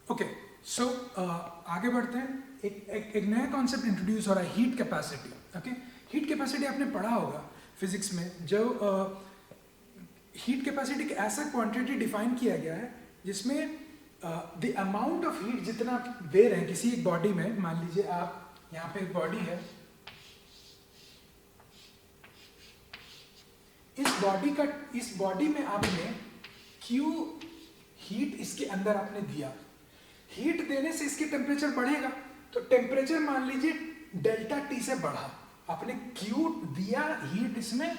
Okay, सो आगे बढ़ते हैं। एक नया कॉन्सेप्ट इंट्रोड्यूस हो रहा है, heat capacity. Okay, heat capacity आपने पढ़ा होगा फिजिक्स में, जो हीट कैपेसिटी एक ऐसा क्वांटिटी डिफाइन किया गया है जिसमें द अमाउंट ऑफ हीट जितना आप दे रहे हैं किसी एक बॉडी में, मान लीजिए आप यहाँ पे एक बॉडी है, इस बॉडी में आपने Q हीट इसके अंदर आपने दिया, हीट देने से इसकी टेम्परेचर बढ़ेगा, तो टेम्परेचर मान लीजिए डेल्टा टी से बढ़ा, आपने Q दिया हीट इसमें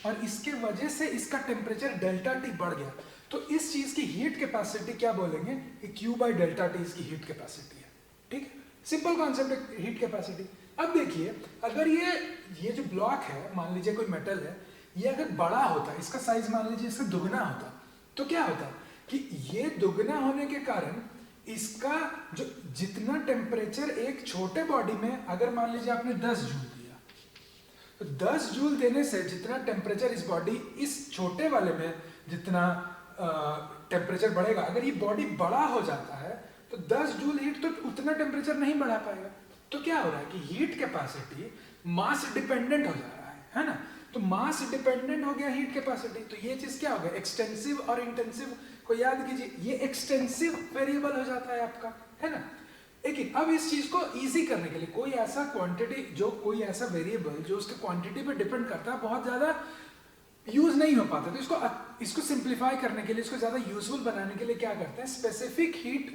और इसके वजह से इसका टेम्परेचर डेल्टा टी बढ़ गया, तो इस चीज की हीट कैपेसिटी क्या बोलेंगे कि Q बाई डेल्टा टी इसकी हीट कैपेसिटी है। ठीक है, सिंपल कॉन्सेप्ट है हीट कैपेसिटी। अब देखिए, अगर ये जो ब्लॉक है, मान लीजिए कोई मेटल है, ये अगर बड़ा होता, इसका साइज मान लीजिए इसका दुगना होता, तो क्या होता कि ये दुगना होने के कारण इसका जो जितना टेम्परेचर एक छोटे बॉडी में, अगर मान लीजिए आपने 10 जूल दिया, तो 10 जूल देने से जितना टेम्परेचर इस बॉडी, इस छोटे वाले में जितना टेम्परेचर बढ़ेगा, अगर ये बॉडी बड़ा हो जाता है तो 10 जूल हीट तो उतना टेम्परेचर नहीं बढ़ा पाएगा। तो क्या हो रहा है कि हीट कैपेसिटी मास डिपेंडेंट हो जा रहा है ना, तो मास डिपेंडेंट हो गया हीट कैपेसिटी, तो ये चीज क्या हो गया, एक्सटेंसिव और इंटेंसिव को याद कीजिए, ये एक्सटेंसिव वेरिएबल हो जाता है आपका, है ना। लेकिन अब इस चीज को इजी करने के लिए कोई ऐसा क्वांटिटी, जो कोई ऐसा वेरिएबल जो उसके क्वांटिटी पे डिपेंड करता है, बहुत ज्यादा यूज नहीं हो पाता, तो इसको सिंप्लीफाई करने के लिए, इसको ज्यादा यूजफुल बनाने के लिए क्या करते हैं, स्पेसिफिक हीट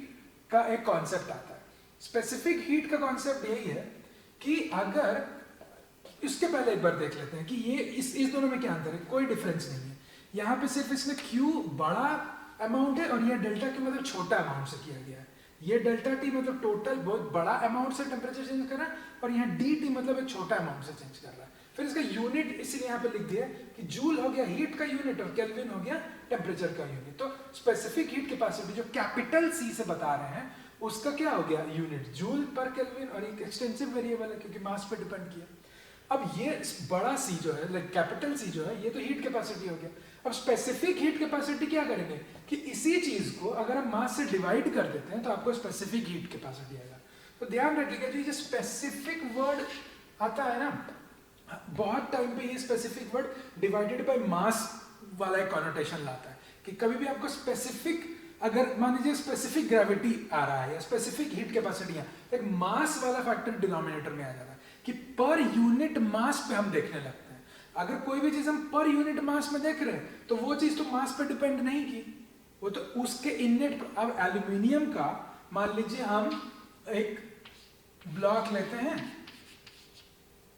का एक कॉन्सेप्ट आता है। स्पेसिफिक हीट का कॉन्सेप्ट यही है कि अगर, इसके पहले एक बार देख लेते हैं कि ये इस दोनों में क्या अंतर है, कोई डिफरेंस नहीं है। यहाँ पे सिर्फ इसमें Q बड़ा अमाउंट है और ये डेल्टा Q मतलब छोटा अमाउंट से किया गया है, ये डेल्टा T मतलब टोटल बहुत बड़ा अमाउंट से टेम्परेचर चेंज कर रहा है, और यहाँ dt मतलब एक छोटा अमाउंट से चेंज कर रहा है। फिर इसका यूनिट इसीलिए यहाँ पे लिख दिया कि जूल हो गया हीट का यूनिट और केल्विन हो गया टेम्परेचर का यूनिट। तो स्पेसिफिक हीट कैपेसिटी जो कैपिटल C से बता रहे हैं, उसका क्या हो गया यूनिट, जूल पर केल्विन, और एक एक्सटेंसिव वेरिएबल है क्योंकि मास पे डिपेंड किया। अब ये बड़ा C जो है, लाइक कैपिटल C जो है, ये तो हीट कैपेसिटी हो गया। अब स्पेसिफिक हीट कैपेसिटी क्या करेंगे कि इसी चीज को अगर हम मास से डिवाइड कर देते हैं तो आपको स्पेसिफिक हीट कैपेसिटी आएगा। तो ध्यान रखिएगा, जो स्पेसिफिक वर्ड आता है ना, बहुत टाइम पे ये specific word divided by mass वाला एक कॉनोटेशन लाता है कि कभी भी आपको स्पेसिफिक, अगर मान लीजिए स्पेसिफिक ग्रेविटी आ रहा है या स्पेसिफिक हीट कैपेसिटी है, एक मास वाला फैक्टर डिनोमिनेटर में आ जाता है कि पर यूनिट मास पे हम देखने लगते हैं। अगर कोई भी चीज हम पर यूनिट मास में देख रहे हैं तो वो चीज तो मास पे डिपेंड नहीं की, वो तो उसके इननेट। अब एल्यूमिनियम का मान लीजिए हम एक ब्लॉक लेते हैं,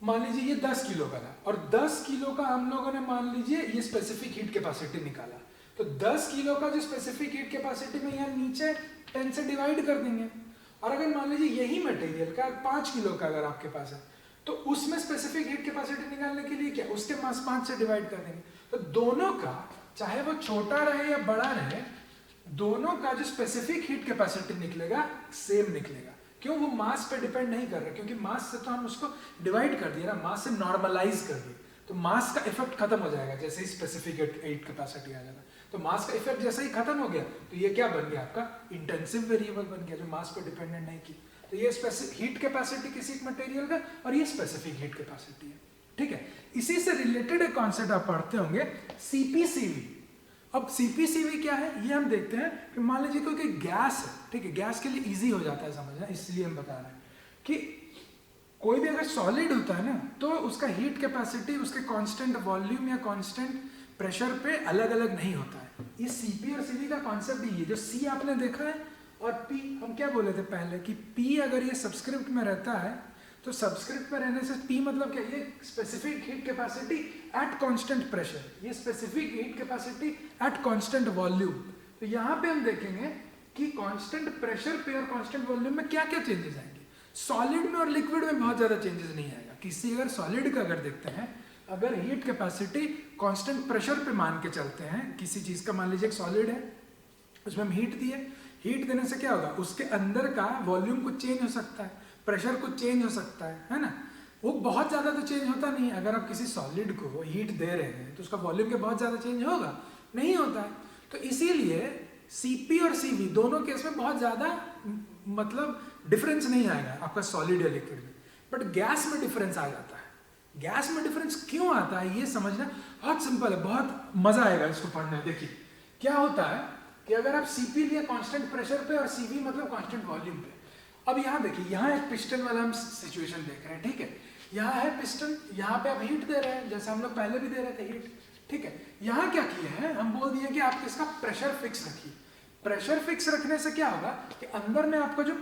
मान लीजिए ये 10 किलो का था, और 10 किलो का हम लोगों ने मान लीजिए ये स्पेसिफिक हीट कैपेसिटी निकाला, तो 10 किलो का जो स्पेसिफिक हीट कैपेसिटी में यहाँ नीचे 10 से डिवाइड कर देंगे। और अगर मान लीजिए यही मटेरियल का 5 किलो का अगर आपके पास है, तो उसमें स्पेसिफिक हीट कैपेसिटी निकालने के लिए क्या, उसके मास 5 से डिवाइड कर देंगे। तो दोनों का, चाहे वो छोटा रहे या बड़ा रहे, दोनों का जो स्पेसिफिक हीट कैपेसिटी निकलेगा सेम निकलेगा। क्यों, वो मास पे डिपेंड नहीं कर रहा, क्योंकि मास से तो हम उसको डिवाइड कर दिया ना, मास से नॉर्मलाइज कर दिया, तो मास का इफेक्ट खत्म हो जाएगा जैसे ही स्पेसिफिक हीट कैपेसिटी आ जाएगा। तो मास का इफेक्ट जैसे ही खत्म हो गया तो ये क्या बन गया, आपका इंटेंसिव वेरिएबल बन गया जो मास पे डिपेंडेंट नहीं की। तो ये हीट कैपेसिटी किसी एक मटेरियल का, और ये स्पेसिफिक हीट कैपेसिटी है। ठीक है, इसी से रिलेटेड एक कॉन्सेप्ट आप पढ़ते होंगे, CPCV। अब CPCV क्या है ये हम देखते हैं कि मान लीजिए कोई गैस है, ठीक है, गैस के लिए इजी हो जाता है समझना, इसलिए हम बता रहे हैं कि कोई भी अगर सॉलिड होता है ना, तो उसका हीट कैपेसिटी उसके कांस्टेंट वॉल्यूम या कांस्टेंट प्रेशर पे अलग अलग नहीं होता है। ये CP और CV का कॉन्सेप्ट ही है। जो C आपने देखा है और P, हम क्या बोले थे पहले कि P अगर ये सबस्क्रिप्ट में रहता है तो सबस्क्रिप्ट में रहने से P मतलब क्या, ये specific heat capacity at constant pressure, ये specific heat capacity at constant volume. तो यहाँ पे हम देखेंगे कि कांस्टेंट प्रेशर पे और कांस्टेंट वॉल्यूम में क्या क्या चेंजेस आएंगे। सॉलिड में और लिक्विड में बहुत ज्यादा चेंजेस नहीं आएगा। किसी अगर सॉलिड का अगर देखते हैं, अगर हीट कैपेसिटी कांस्टेंट प्रेशर पे मान के चलते हैं किसी चीज का, मान लीजिए एक सॉलिड है, उसमें हम हीट दिए, हीट देने से क्या होगा, उसके अंदर का वॉल्यूम कुछ चेंज हो सकता है, प्रेशर कुछ चेंज हो सकता है ना। वो बहुत ज्यादा तो चेंज होता नहीं है। अगर आप किसी सॉलिड को हीट दे रहे हैं तो उसका वॉल्यूम के बहुत ज्यादा चेंज होगा, नहीं होता है। तो इसीलिए Cp और Cv दोनों केस में बहुत ज्यादा मतलब डिफरेंस नहीं आएगा आपका सॉलिड या लिक्विड में, बट गैस में डिफरेंस आ जाता है। गैस में डिफरेंस क्यों आता है ये समझना बहुत सिंपल है, बहुत मजा आएगा इसको पढ़ने में। देखिए क्या होता है कि अगर आप Cp लिए कांस्टेंट प्रेशर पे और Cv मतलब कांस्टेंट वॉल्यूम पे, अब यहाँ देखिए, यहाँ एक पिस्टन वाला हम सिचुएशन देख रहे हैं, ठीक है। यहाँ है पिस्टन, यहाँ पे आप हीट दे रहे हैं जैसे हम लोग पहले भी दे रहे थे हीट, ठीक है। यहाँ क्या किए हैं, हम बोल दिए कि आप इसका प्रेशर फिक्स रखिए। प्रेशर फिक्स रखने से क्या होगा कि अंदर में आपका जो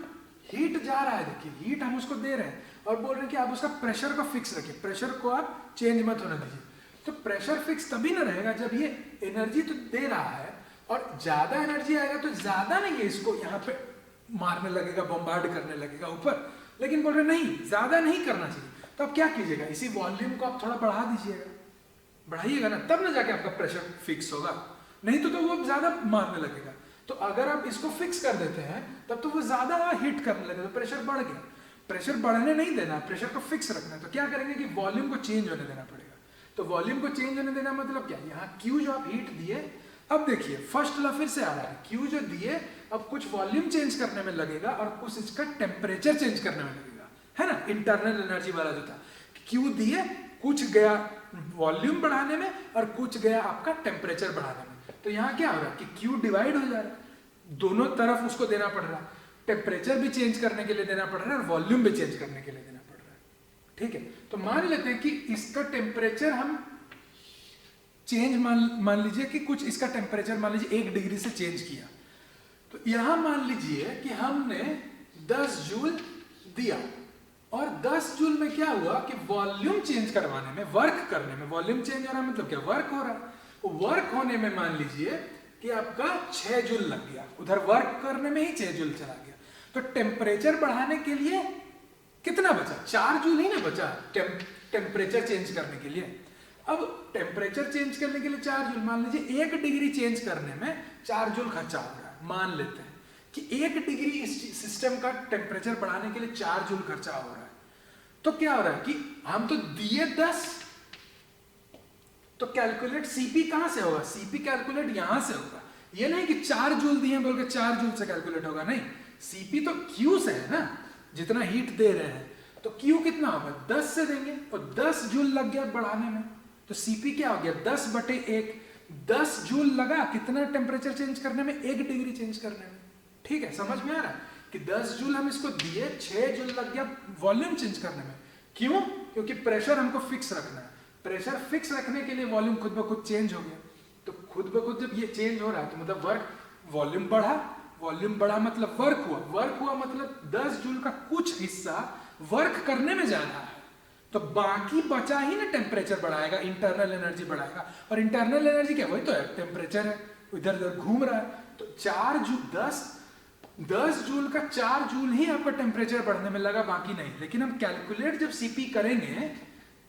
हीट जा रहा है, देखिए हीट हम उसको दे रहे हैं और बोल रहे हैं कि आप उसका प्रेशर को फिक्स रखिए, प्रेशर को आप चेंज मत होने दीजिए। तो प्रेशर फिक्स तभी ना रहेगा जब ये एनर्जी तो दे रहा है और ज्यादा एनर्जी आएगा तो ज्यादा नहीं है इसको यहाँ पे मारने लगेगा, बम्बार्ड करने लगेगा ऊपर, लेकिन बोल रहे नहीं ज्यादा नहीं करना चाहिए। तो आप क्या कीजिएगा, इसी वॉल्यूम को आप थोड़ा बढ़ा दीजिएगा, बढ़ाइएगा ना, तब ना जाके आपका प्रेशर फिक्स होगा, नहीं तो वो ज्यादा मारने लगेगा। तो अगर आप इसको फिक्स कर देते हैं तब तो वो ज्यादा हिट करने लगेगा, तो प्रेशर बढ़ गया। प्रेशर बढ़ने नहीं देना, प्रेशर को फिक्स रखना है। तो क्या करेंगे कि वॉल्यूम को चेंज होने देना पड़ेगा। तो वॉल्यूम को चेंज होने देना मतलब क्या, यहाँ Q जो आप हीट दिए, अब देखिए फर्स्ट लॉ फिर से आ रहा है, Q जो दिए अब कुछ वॉल्यूम चेंज करने में लगेगा और कुछ इसका टेम्परेचर चेंज करने में लगेगा, है ना। इंटरनल एनर्जी वाला जो था, Q दिए कुछ गया वॉल्यूम बढ़ाने में और कुछ गया आपका टेम्परेचर बढ़ाने में। तो यहाँ क्या हो रहा है कि Q डिवाइड हो जा रहा है, दोनों तरफ उसको देना पड़ रहा है, टेम्परेचर भी चेंज करने के लिए देना पड़ रहा है और वॉल्यूम भी चेंज करने के लिए देना पड़ रहा है, ठीक है। तो मान लेते हैं कि इसका टेम्परेचर हम चेंज मान लीजिए कि कुछ इसका टेम्परेचर मान लीजिए 1 डिग्री से चेंज किया। तो यहां मान लीजिए कि हमने 10 जूल दिया और 10 जूल में क्या हुआ कि वॉल्यूम चेंज करवाने में, वर्क करने में, वॉल्यूम चेंज हो रहा है मतलब क्या, वर्क हो रहा है। वर्क होने में मान लीजिए कि आपका 6 जूल लग गया, उधर वर्क करने में ही 6 जूल चला गया। तो टेम्परेचर बढ़ाने के लिए कितना बचा, 4 जूल ही ना बचा टेम्परेचर चेंज करने के लिए। अब टेम्परेचर चेंज करने के लिए 4 जूल, मान लीजिए 1 डिग्री चेंज करने में 4 जूल खर्चा हो रहा है। मान लेते हैं कि 1 डिग्री इस सिस्टम का टेम्परेचर बढ़ाने के लिए 4 जूल खर्चा हो रहा है। तो क्या हो रहा है कि हम तो दिए 10, तो कैलकुलेट Cp कहां से होगा, Cp कैलकुलेट यहां से होगा। ये नहीं कि 4 जूल दिए बोल के 4 जूल से कैलकुलेट होगा, नहीं, Cp तो Q से है ना, जितना हीट दे रहे हैं। तो Q कितना होगा, 10 से देंगे और 10 जूल लग गया बढ़ाने में, तो Cp क्या हो गया 10/1। 10 जूल लगा कितना टेम्परेचर चेंज करने में, 1 डिग्री चेंज करने में, ठीक है। समझ में आ रहा है कि 10 जूल हम इसको दिए, 6 जूल लग गया वॉल्यूम चेंज करने में। क्यों, क्योंकि प्रेशर हमको फिक्स रखना है, प्रेशर फिक्स रखने के लिए वॉल्यूम खुद ब खुद चेंज हो गया। तो खुद ब खुद जब ये चेंज हो रहा है तो मतलब वर्क, वॉल्यूम बढ़ा, वॉल्यूम बढ़ा मतलब वर्क हुआ, वर्क हुआ मतलब 10 जूल का कुछ हिस्सा वर्क करने में जा रहा है, तो बाकी बचा ही ना टेम्परेचर बढ़ाएगा, इंटरनल एनर्जी बढ़ाएगा। और इंटरनल एनर्जी क्या, वही तो है, टेम्परेचर है, इधर उधर घूम रहा है। तो 4 जूल 10 जूल का 4 जूल ही आपका टेम्परेचर बढ़ने में लगा, बाकी नहीं। लेकिन हम कैलकुलेट जब Cp करेंगे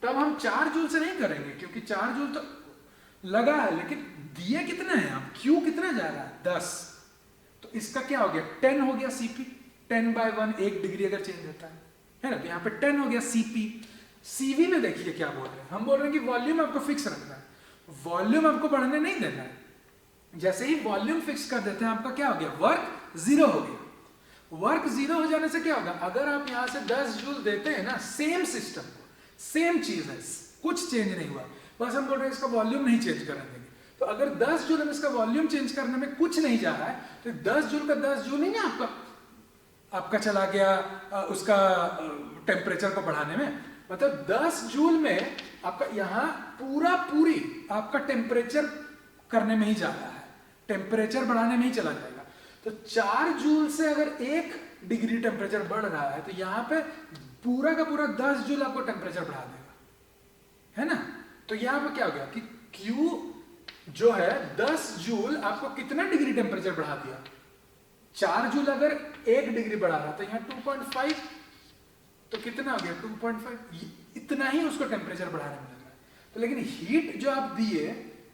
तब हम 4 जूल से नहीं करेंगे, क्योंकि 4 जूल तो लगा है, लेकिन दिए कितना है, अब Q कितना जा रहा है 10, तो इसका क्या हो गया 10 हो गया Cp, 10/1, 1 डिग्री अगर चेंज होता है ना, तो यहाँ पे 10 हो गया Cp। Cv में देखिए क्या बोल रहे हैं, हम बोल रहे हैं कि वॉल्यूम आपको फिक्स रखना है, वॉल्यूम आपको बढ़ने नहीं देना है। जैसे ही वॉल्यूम फिक्स कर देते हैं आपका क्या हो गया, वर्क 0 हो गया। वर्क 0 हो जाने से क्या होगा, अगर आप यहाँ से 10 जूल देते हैं ना, सेम सिस्टम, सेम चीज है, कुछ चेंज नहीं हुआ, बस हम बोल रहे हैं इसका वॉल्यूम नहीं चेंज करने देंगे। तो अगर 10 जूल हम इसका वॉल्यूम चेंज करने में कुछ नहीं जा रहा है, तो 10 जूल का 10 जूल ही ना आपका चला गया उसका टेम्परेचर को बढ़ाने में। मतलब 10 जूल में आपका यहाँ पूरी आपका टेम्परेचर करने में ही जा रहा है, टेम्परेचर बढ़ाने में ही चला जाएगा। तो 4 जूल से अगर 1 डिग्री टेम्परेचर बढ़ रहा है तो यहाँ पे पूरा का पूरा 10 जूल आपको टेम्परेचर बढ़ा देगा, है ना। तो यहाँ पे क्या हो गया कि Q जो है 10 जूल आपको कितना डिग्री टेम्परेचर बढ़ा दिया, 4 जूल अगर 1 डिग्री बढ़ा रहा था, यहाँ 2.5, तो कितना हो गया 2.5, इतना ही उसको टेम्परेचर बढ़ाने में लग रहा है। तो लेकिन हीट जो आप दिए,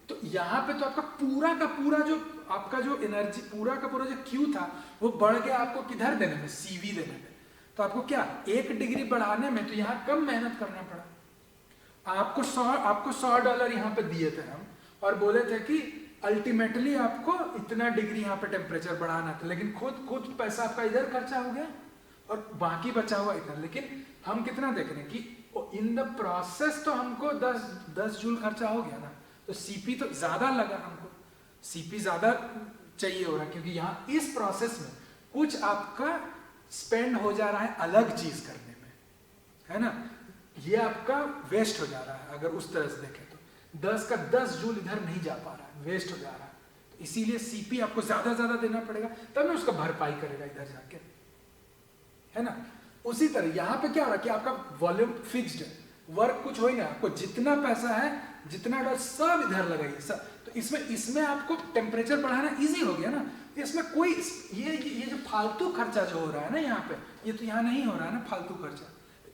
तो यहाँ पे तो आपका पूरा का पूरा जो आपका जो एनर्जी, पूरा का पूरा जो Q था वो बढ़ गया आपको किधर देने में, Cv देने में। तो आपको क्या 1 डिग्री बढ़ाने में तो यहाँ कम मेहनत करना पड़ा। आपको $100 यहाँ पे दिए थे हम और बोले थे कि अल्टीमेटली आपको इतना डिग्री यहाँ पे टेम्परेचर बढ़ाना था, लेकिन खुद पैसा आपका इधर खर्चा हो गया और बाकी बचा हुआ इधर। लेकिन हम कितना देख रहे हैं कि इन द प्रोसेस तो हमको 10 जूल खर्चा हो गया ना, तो सीपी तो ज्यादा लगा हमको, सीपी ज्यादा चाहिए हो रहा है, क्योंकि यहाँ इस प्रोसेस में कुछ आपका स्पेंड हो जा रहा है अलग चीज करने में, है ना, ये आपका वेस्ट हो जा रहा है। अगर उस तरह से देखें तो 10 का 10 जूल इधर नहीं जा पा रहा है, वेस्ट हो जा रहा है, तो इसीलिए सीपी आपको ज्यादा देना पड़ेगा, तब ना उसका भरपाई करेगा इधर जाके, है ना। उसी तरह यहाँ पे क्या हो रहा है कि आपका वॉल्यूम फिक्स्ड है, वर्क कुछ हो ही ना, आपको जितना पैसा है जितना डॉलर सब इधर लगाइए सब, तो इसमें आपको टेम्परेचर बढ़ाना इजी हो गया ना। इसमें कोई ये जो फालतू खर्चा जो हो रहा है ना यहाँ पे, ये तो यहाँ नहीं हो रहा है ना फालतू खर्चा।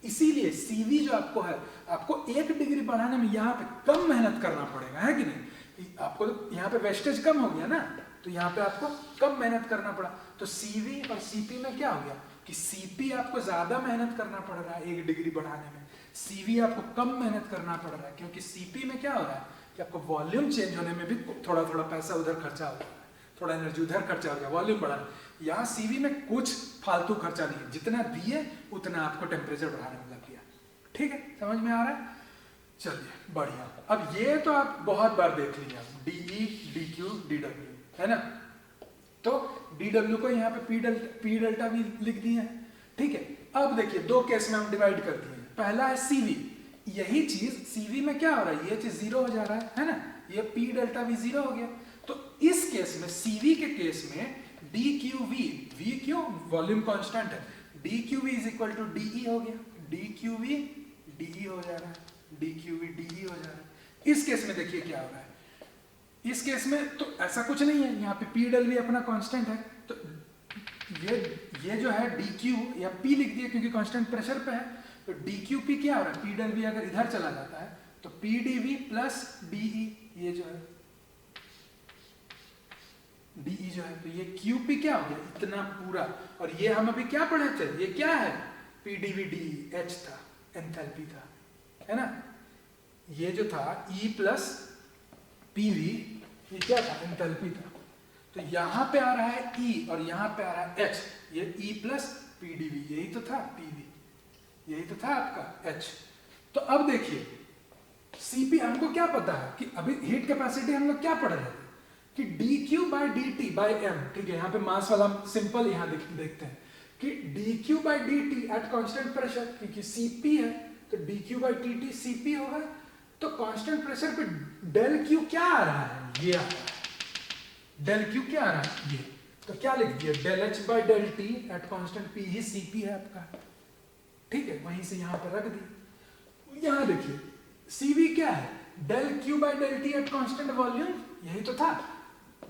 इसीलिए सीवी जो आपको है, आपको 1 डिग्री बढ़ाने में यहाँ पे कम मेहनत करना पड़ेगा, है कि नहीं। आपको यहाँ पे वेस्टेज कम हो गया ना, तो यहाँ पे आपको कम मेहनत करना पड़ा। तो सीवी और सीपी में क्या हो गया कि सीपी आपको ज्यादा मेहनत करना पड़ रहा है 1 डिग्री बढ़ाने में, सीवी आपको कम मेहनत करना पड़ रहा है, क्योंकि सीपी में क्या हो रहा है कि आपको वॉल्यूम चेंज होने में भी थोड़ा पैसा उधर खर्चा हो रहा है, थोड़ा एनर्जी उधर खर्चा हो गया वॉल्यूम बढ़ाना। यहाँ सीवी में कुछ फालतू खर्चा नहीं है, जितना दिए उतना आपको टेम्परेचर बढ़ाने में लग गया। ठीक है, समझ में आ रहा है। चलिए बढ़िया। अब ये तो आप बहुत बार देख लीजिए, डीई डी क्यू डी डब्ल्यू, है ना। तो डी डब्ल्यू को यहाँ पे पी डेल्टा भी लिख दिए हैं। ठीक है, अब देखिए 2 केस में हम डिवाइड कर दिए। पहला है सीवी, यही चीज सीवी में क्या हो रहा है, ये चीज 0 हो जा रहा है ना, ये पी डेल्टा भी 0 हो गया। तो इस केस में सीवी के केस में डी क्यू वी, वी क्यों, वॉल्यूम कांस्टेंट है, D Q V is equal to D E हो गया, डी क्यू वी डीई हो जा रहा है, डी क्यू वी डीई हो जा रहा है। इस केस में देखिए क्या हो रहा है, इस केस में तो ऐसा कुछ नहीं है, यहाँ पे पी डेल भी अपना कांस्टेंट है, तो ये जो है डी क्यू या पी लिख दिया क्योंकि कांस्टेंट प्रेशर पे है, तो डी क्यू पी क्या हो रहा है, पी डेल भी अगर इधर चला जाता है तो p d v plus d e, ये जो है डीई जो है, तो ये क्यू पी क्या हो गया इतना पूरा, और ये हम अभी क्या पढ़े थे, ये क्या है p d v d h था, एंथैल्पी था, है ना। ये जो था ई प्लस पी वी, ये क्या था, एंथैल्पी था। तो यहाँ पे आ रहा है ई और यहाँ पे आ रहा है एच, ये e plus p d v, यही तो था पी वी, यही तो था आपका एच। तो अब देखिए सीपी हमको क्या पता है कि अभी हीट कैपेसिटी हम लोग क्या पढ़ रहे थे कि d q by d t by m. ठीक है, यहाँ पे मास वाला सिंपल यहाँ देखते हैं कि d q by d T at constant pressure, क्योंकि सीपी है तो D q by T T CP होगा, तो कांस्टेंट प्रेशर पे डेल क्यू क्या आ रहा है, ये आ रहा है, डेल क्यू क्या आ रहा है ये, तो क्या लिख दिया del h by del T at constant p, ही सीपी है आपका। ठीक है, वहीं से यहाँ पर रख दी। यहाँ देखिए सीवी क्या है, del Q by del T at constant volume, यही तो था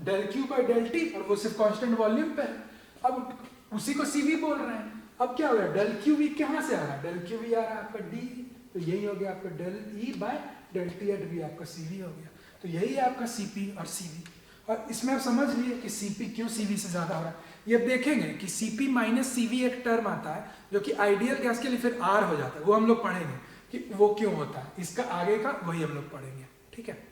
del Q by del T, और वो सिर्फ कांस्टेंट वॉल्यूम पे है, अब उसी को सीवी बोल रहे हैं। अब क्या हो गया, डेल क्यू वी कहाँ से आ रहा है, डेल क्यू वी आ रहा है आपका डी, तो यही हो गया आपका del e by del T at v, आपका सीवी हो गया। तो यही है आपका सीपी और सीवी, और इसमें आप समझ लिए कि सीपी क्यों सीवी से ज्यादा हो रहा है। ये अब देखेंगे कि सीपी माइनस सीवी एक टर्म आता है जो कि आइडियल गैस के लिए फिर आर हो जाता है, वो हम लोग पढ़ेंगे कि वो क्यों होता है, इसका आगे का वही हम लोग पढ़ेंगे। ठीक है।